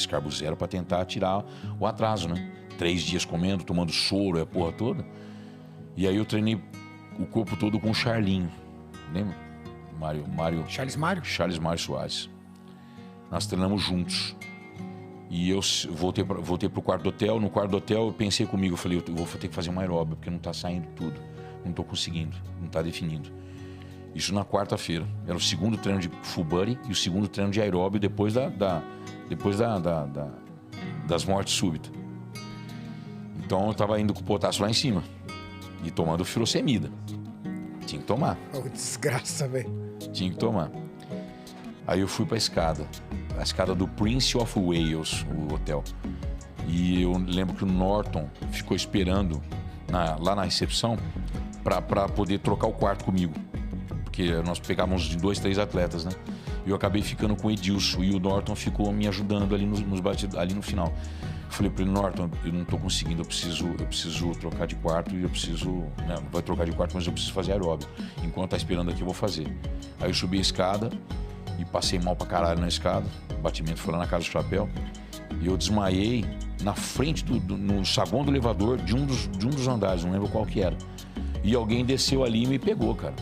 fiz carbo zero para tentar tirar o atraso, né? 3 dias comendo, tomando soro, a porra toda. E aí eu treinei o corpo todo com o Charlinho. Lembra? Charles Mário? Charles Mário Soares. Nós treinamos juntos. E eu voltei pro quarto do hotel. No quarto do hotel eu pensei comigo, eu falei, eu vou ter que fazer uma aeróbia, porque não tá saindo tudo. Não tô conseguindo, não tá definindo. Isso na quarta-feira. Era o segundo treino de full body e o segundo treino de aeróbio depois das mortes súbitas. Então eu tava indo com o potássio lá em cima e tomando furosemida. Tinha que tomar. Oh, desgraça, velho. Tinha que tomar. Aí eu fui pra escada. A escada do Prince of Wales, o hotel. E eu lembro que o Norton ficou esperando lá na recepção pra poder trocar o quarto comigo. Porque nós pegávamos de 2, 3 atletas, né? E eu acabei ficando com o Edilson. E o Norton ficou me ajudando ali nos batidos, ali no final. Eu falei pra ele, Norton, eu não tô conseguindo, eu preciso trocar de quarto e eu preciso... Não vai trocar de quarto, mas eu preciso fazer aeróbio. Enquanto tá esperando aqui, eu vou fazer. Aí eu subi a escada e passei mal pra caralho na escada. O batimento foi lá na casa do chapéu. E eu desmaiei na frente, no saguão do elevador de um dos andares, não lembro qual que era. E alguém desceu ali e me pegou, cara.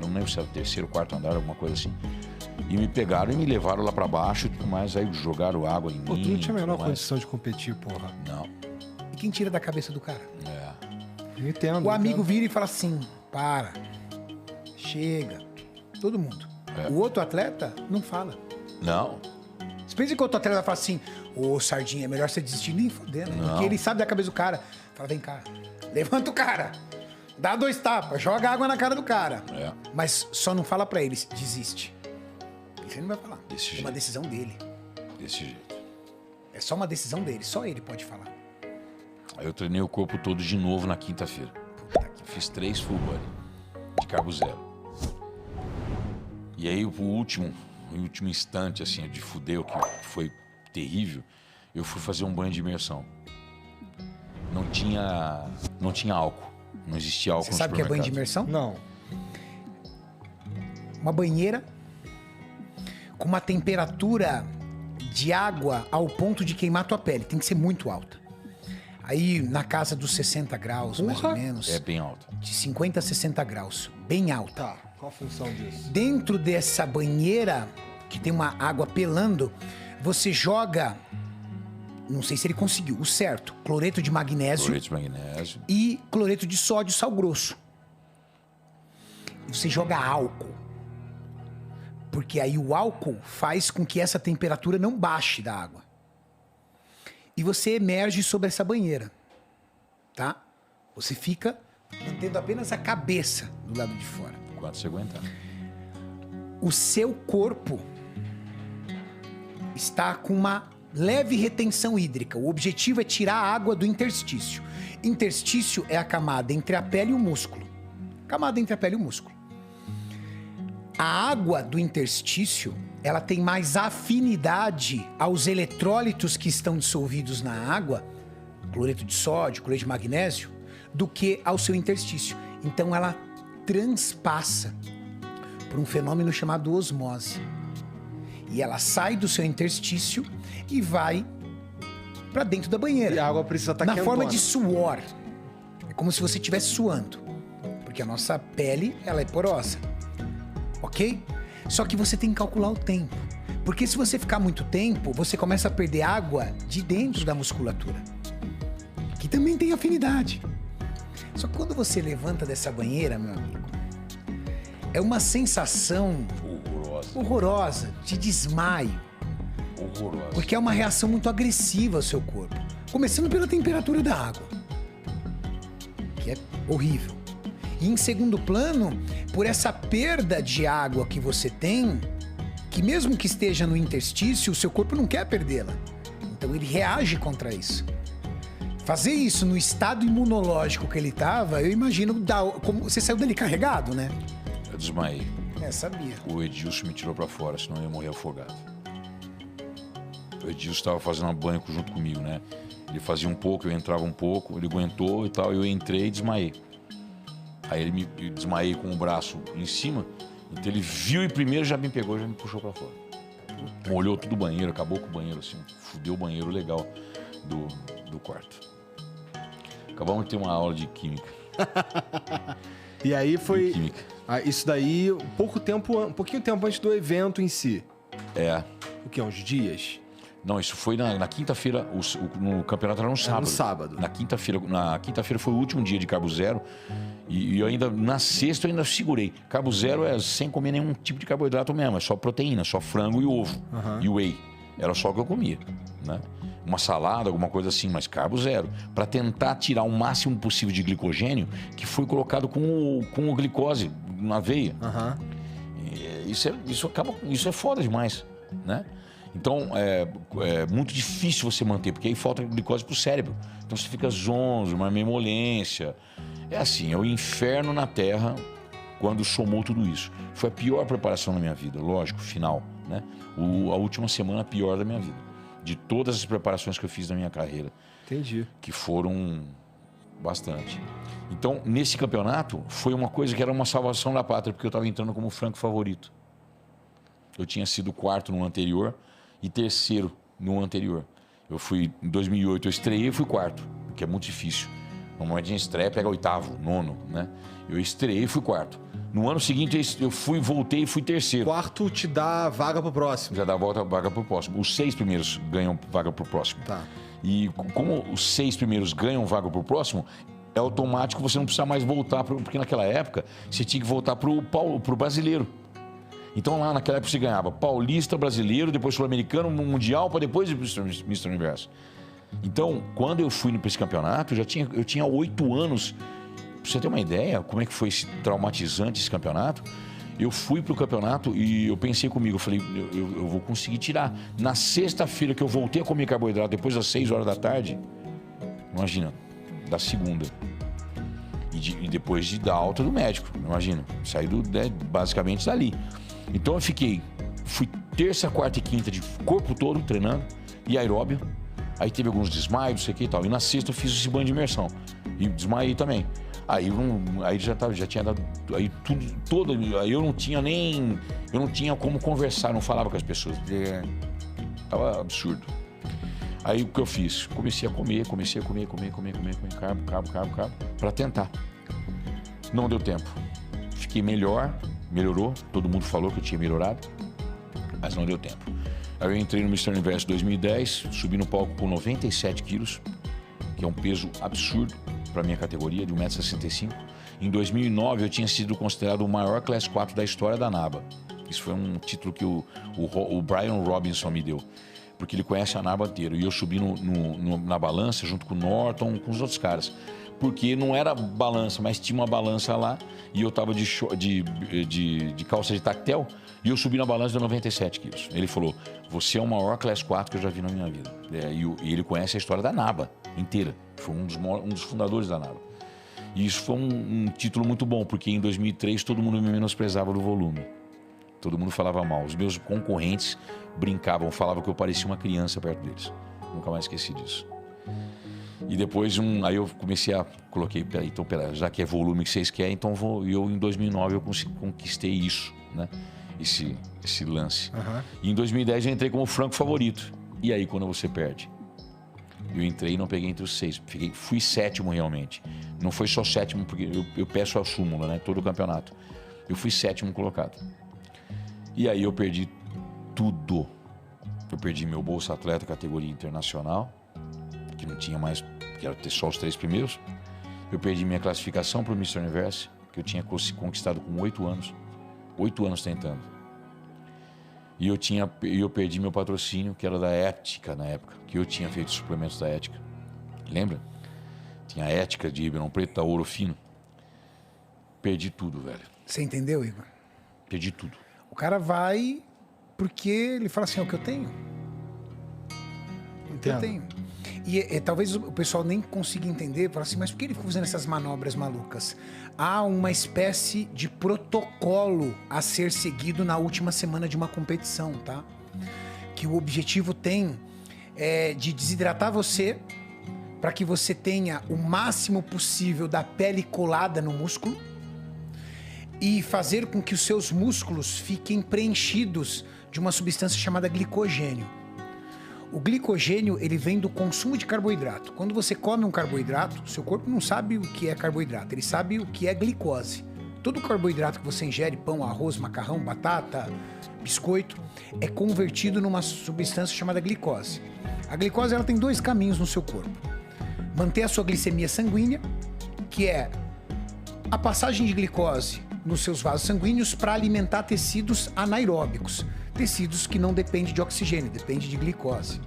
Não lembro se era o 3º, 4º andar, alguma coisa assim. E me pegaram e me levaram lá pra baixo e tudo mais. Aí jogaram água em mim. Pô, tu não tinha a menor condição de competir, porra. Não. E quem tira da cabeça do cara? Eu entendo. O amigo vira e fala assim, para, chega, todo mundo. O outro atleta não fala. Não. Você pensa que o outro atleta vai falar assim, ô Sardinha, é melhor você desistir, nem foder, né? Não. Porque ele sabe da cabeça do cara. Fala, vem cá, levanta o cara, dá 2 tapas, joga água na cara do cara. Mas só não fala pra eles, desiste. Isso ele não vai falar. Desse jeito. É uma decisão dele. Desse jeito. É só uma decisão dele, só ele pode falar. Aí eu treinei o corpo todo de novo na quinta-feira. Fiz 3 full body de carbo zero. E aí o último instante, assim, de fudeu, que foi terrível, eu fui fazer um banho de imersão. Não tinha álcool. Não existia álcool no Você sabe o que é banho de supermercado. imersão? Não. Uma banheira com uma temperatura de água ao ponto de queimar tua pele. Tem que ser muito alta. Aí, na casa dos 60 graus, mais ou menos. É bem alta. De 50 a 60 graus. Bem alta. Tá, qual a função disso? Dentro dessa banheira, que tem uma água pelando, você joga... Não sei se ele conseguiu. O certo. Cloreto de magnésio. Cloreto de magnésio. E cloreto de sódio, sal grosso. Você joga álcool. Porque aí o álcool faz com que essa temperatura não baixe da água. E você emerge sobre essa banheira, tá? Você fica mantendo apenas a cabeça do lado de fora. Quanto você aguentar. O seu corpo está com uma leve retenção hídrica. O objetivo é tirar a água do interstício. Interstício é a camada entre a pele e o músculo. Camada entre a pele e o músculo. A água do interstício, ela tem mais afinidade aos eletrólitos que estão dissolvidos na água, cloreto de sódio, cloreto de magnésio, do que ao seu interstício. Então ela transpassa por um fenômeno chamado osmose. E ela sai do seu interstício e vai para dentro da banheira. E a água precisa estar na quentona. forma de suor. É como se você estivesse suando. Porque a nossa pele, ela é porosa. Ok? Só que você tem que calcular o tempo. Porque se você ficar muito tempo, você começa a perder água de dentro da musculatura. Que também tem afinidade. Só que quando você levanta dessa banheira, meu amigo, é uma sensação horrorosa de desmaio. Horrorosa. Porque é uma reação muito agressiva ao seu corpo. Começando pela temperatura da água. Que é horrível. E em segundo plano, por essa perda de água que você tem, que mesmo que esteja no interstício, o seu corpo não quer perdê-la. Então ele reage contra isso. Fazer isso no estado imunológico que ele estava, eu imagino, como você saiu dali carregado, né? Eu desmaiei. Sabia. O Edilson me tirou pra fora, senão eu ia morrer afogado. O Edilson estava fazendo banho junto comigo, né? Ele fazia um pouco, eu entrava um pouco, ele aguentou e tal, eu entrei e desmaiei. Aí eu desmaiei com o braço em cima, então ele viu e primeiro já me pegou e já me puxou pra fora. Molhou tudo o banheiro, acabou com o banheiro, assim. Fudeu o banheiro legal do quarto. Acabamos de ter uma aula de química. E aí foi... Química. Isso daí, um pouquinho tempo antes do evento em si. É. O quê? Uns dias? Não, isso foi na quinta-feira. No campeonato era no sábado. No sábado. Na quinta-feira foi o último dia de carbo zero. E eu ainda, na sexta, eu ainda segurei. Carbo zero é sem comer nenhum tipo de carboidrato mesmo. É só proteína, só frango e ovo. E whey. Era só o que eu comia, né? Uma salada, alguma coisa assim, mas carbo zero. Para tentar tirar o máximo possível de glicogênio que foi colocado com o glicose na veia. Isso é foda demais, né? Então, é muito difícil você manter, porque aí falta glicose pro cérebro. Então você fica zonzo, uma memolência. É assim, é o inferno na Terra quando somou tudo isso. Foi a pior preparação da minha vida, lógico, final, né? A última semana pior da minha vida. De todas as preparações que eu fiz na minha carreira. Entendi. Que foram bastante. Então, nesse campeonato, foi uma coisa que era uma salvação da pátria, porque eu estava entrando como franco favorito. Eu tinha sido quarto no anterior e terceiro no anterior. Eu fui, em 2008, eu estreiei e fui quarto, o que é muito difícil. Normalmente a gente estreia, pega oitavo, nono, né? Eu estreiei e fui quarto. No ano seguinte, eu voltei e fui terceiro. Quarto te dá vaga pro próximo. Já dá vaga pro próximo. Os 6 primeiros ganham vaga pro próximo. Tá. E como os 6 primeiros ganham vaga pro próximo, é automático você não precisa mais voltar, porque naquela época você tinha que voltar pro brasileiro. Então lá naquela época você ganhava paulista, brasileiro, depois sul-americano, mundial, para depois ir pro Mr. Universo. Então, quando eu fui para esse campeonato, eu tinha 8 anos. Pra você ter uma ideia, como é que foi traumatizante esse campeonato? Eu fui pro campeonato e eu pensei comigo, eu falei, eu vou conseguir tirar. Na sexta-feira que eu voltei a comer carboidrato, depois das 6 horas da tarde, imagina, da segunda. E depois da alta do médico, imagina, saí basicamente dali. Então eu fui terça, quarta e quinta de corpo todo treinando e aeróbio. Aí teve alguns desmaios, não sei o que e tal. E na sexta eu fiz esse banho de imersão. E desmaiei também. Aí já tinha dado. Aí aí eu não tinha como conversar, não falava com as pessoas. Tava absurdo. Aí o que eu fiz? Comecei a comer, carbo, pra tentar. Não deu tempo. Fiquei melhorou, todo mundo falou que eu tinha melhorado, mas não deu tempo. Aí eu entrei no Mr. Universo 2010, subi no palco com 97 quilos, que é um peso absurdo para minha categoria, de 1,65 m. Em 2009 eu tinha sido considerado o maior Class 4 da história da NABA. Isso foi um título que o Brian Robinson me deu, porque ele conhece a NABA inteira. E eu subi na balança junto com o Norton, com os outros caras. Porque não era balança, mas tinha uma balança lá e eu tava de calça de tactel e eu subi na balança de 97 quilos. Ele falou, você é o maior Class 4 que eu já vi na minha vida. E ele conhece a história da NABA inteira. Foi um dos fundadores da NABA. E isso foi um título muito bom, porque em 2003 todo mundo me menosprezava do volume. Todo mundo falava mal. Os meus concorrentes brincavam, falavam que eu parecia uma criança perto deles. Nunca mais esqueci disso. E depois, aí eu coloquei, peraí, já que é volume que vocês querem, então em 2009 eu conquistei isso, né? Esse lance. E em 2010 eu entrei como franco favorito. E aí, quando você perde? Eu entrei e não peguei entre os 6. Fui sétimo realmente. Não foi só sétimo, porque eu peço a súmula, né? Todo o campeonato. Eu fui sétimo colocado. E aí eu perdi tudo. Eu perdi meu Bolsa Atleta categoria internacional, que não tinha mais, que era ter só os 3 primeiros. Eu perdi minha classificação para o Mr. Universo, que eu tinha conquistado com 8 anos. 8 anos tentando. E eu perdi meu patrocínio, que era da Ética na época, que eu tinha feito suplementos da Ética. Lembra? Tinha a Ética de Ribeirão Preto, da Ouro Fino. Perdi tudo, velho. Você entendeu, Igor? Perdi tudo. O cara vai porque ele fala assim, é o que eu tenho. O que eu tenho. E talvez o pessoal nem consiga entender, fala assim, mas por que ele fica fazendo essas manobras malucas? Há uma espécie de protocolo a ser seguido na última semana de uma competição, tá? Que o objetivo tem de desidratar você para que você tenha o máximo possível da pele colada no músculo e fazer com que os seus músculos fiquem preenchidos de uma substância chamada glicogênio. O glicogênio, ele vem do consumo de carboidrato. Quando você come um carboidrato, seu corpo não sabe o que é carboidrato, ele sabe o que é glicose. Todo carboidrato que você ingere, pão, arroz, macarrão, batata, biscoito, é convertido numa substância chamada glicose. A glicose, ela tem dois caminhos no seu corpo. Manter a sua glicemia sanguínea, que é a passagem de glicose nos seus vasos sanguíneos para alimentar tecidos anaeróbicos, tecidos que não dependem de oxigênio, dependem de glicose.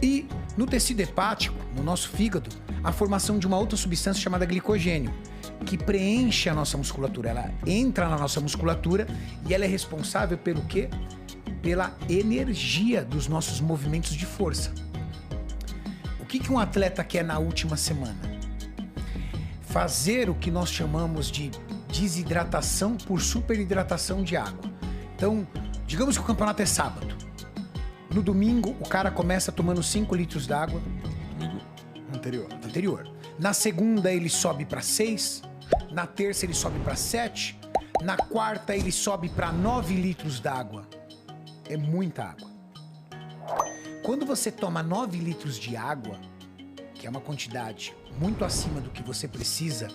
E no tecido hepático, no nosso fígado, a formação de uma outra substância chamada glicogênio, que preenche a nossa musculatura. Ela entra na nossa musculatura e ela é responsável pelo quê? Pela energia dos nossos movimentos de força. O que um atleta quer na última semana? Fazer o que nós chamamos de desidratação por superidratação de água. Então, digamos que o campeonato é sábado. No domingo, o cara começa tomando 5 litros d'água. Anterior. Na segunda, ele sobe para 6. Na terça, ele sobe para 7. Na quarta, ele sobe para 9 litros d'água. É muita água. Quando você toma 9 litros de água, que é uma quantidade muito acima do que você precisa,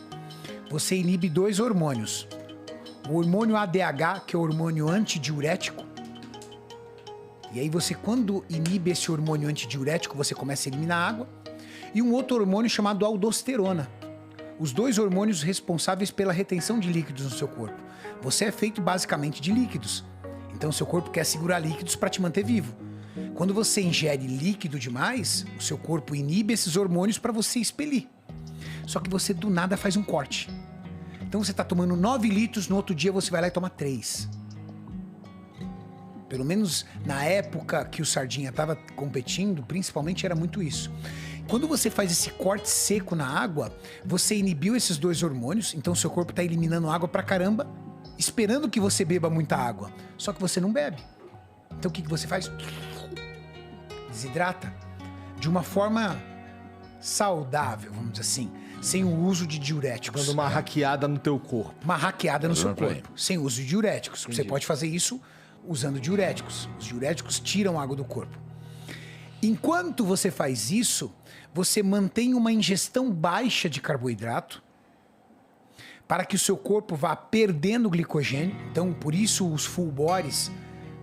você inibe 2 hormônios. O hormônio ADH, que é o hormônio antidiurético. E aí você, quando inibe esse hormônio antidiurético, você começa a eliminar água. E um outro hormônio chamado aldosterona. Os 2 hormônios responsáveis pela retenção de líquidos no seu corpo. Você é feito basicamente de líquidos. Então seu corpo quer segurar líquidos para te manter vivo. Quando você ingere líquido demais, o seu corpo inibe esses hormônios para você expelir. Só que você do nada faz um corte. Então você está tomando 9 litros, no outro dia você vai lá e toma 3. Pelo menos na época que o Sardinha estava competindo, principalmente era muito isso. Quando você faz esse corte seco na água, você inibiu esses 2 hormônios, então seu corpo está eliminando água pra caramba, esperando que você beba muita água. Só que você não bebe. Então o que você faz? Desidrata. De uma forma saudável, vamos dizer assim. Sem o uso de diuréticos. Dando uma hackeada no teu corpo. Uma hackeada no seu corpo. Sem uso de diuréticos. Entendi. Você pode fazer isso usando diuréticos. Os diuréticos tiram água do corpo. Enquanto você faz isso, você mantém uma ingestão baixa de carboidrato para que o seu corpo vá perdendo glicogênio. Então, por isso os full bodies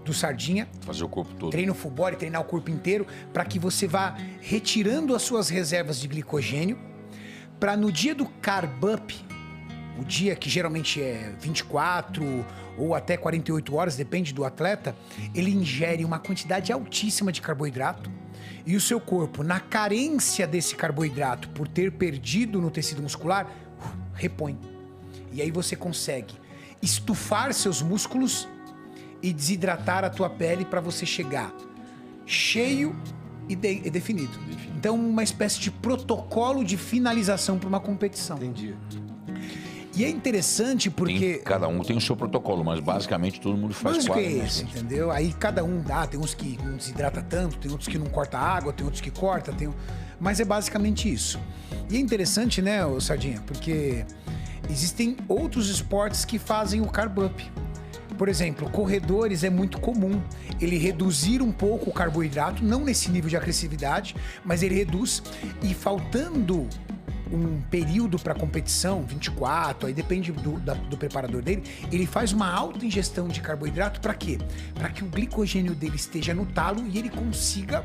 do Sardinha. Fazer o corpo todo. Treino full body, treinar o corpo inteiro, para que você vá retirando as suas reservas de glicogênio, para no dia do carb up, o dia que geralmente é 24 ou até 48 horas, depende do atleta, ele ingere uma quantidade altíssima de carboidrato e o seu corpo, na carência desse carboidrato, por ter perdido no tecido muscular, repõe. E aí você consegue estufar seus músculos e desidratar a tua pele para você chegar cheio e definido. Então, uma espécie de protocolo de finalização para uma competição. Entendi. E é interessante porque... Cada um tem o seu protocolo, mas basicamente todo mundo faz mas quase que é esse, entendeu? Aí cada um dá, tem uns que não desidrata tanto, tem outros que não corta água, tem outros que corta, mas é basicamente isso. E é interessante, né, ô Sardinha, porque existem outros esportes que fazem o carb up. Por exemplo, corredores é muito comum ele reduzir um pouco o carboidrato, não nesse nível de agressividade, mas ele reduz e faltando um período para competição, 24, aí depende do preparador dele, ele faz uma alta ingestão de carboidrato para quê? Para que o glicogênio dele esteja no talo e ele consiga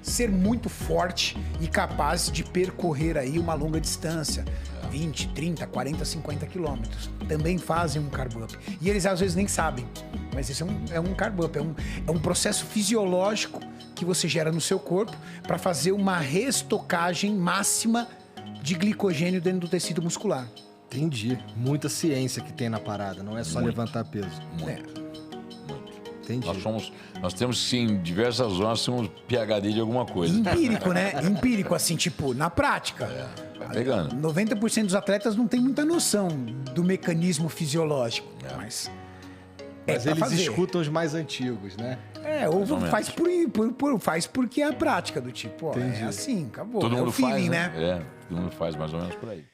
ser muito forte e capaz de percorrer aí uma longa distância, 20, 30, 40, 50 quilômetros. Também fazem um carb up. E eles às vezes nem sabem, mas isso é um carb up, é um processo fisiológico que você gera no seu corpo para fazer uma restocagem máxima de glicogênio dentro do tecido muscular. Entendi. Muita ciência que tem na parada, não é só levantar peso. Muito. Entendi. Nós temos, sim, em diversas zonas, somos PhD de alguma coisa. Empírico, né? Empírico, assim, tipo, na prática. Tá pegando. 90% dos atletas não tem muita noção do mecanismo fisiológico. Mas eles fazer. escutam os mais antigos, né? Ou faz porque é a prática do tipo, ó, é assim, acabou. Todo mundo feeling, faz, né? Todo mundo faz mais ou menos por aí.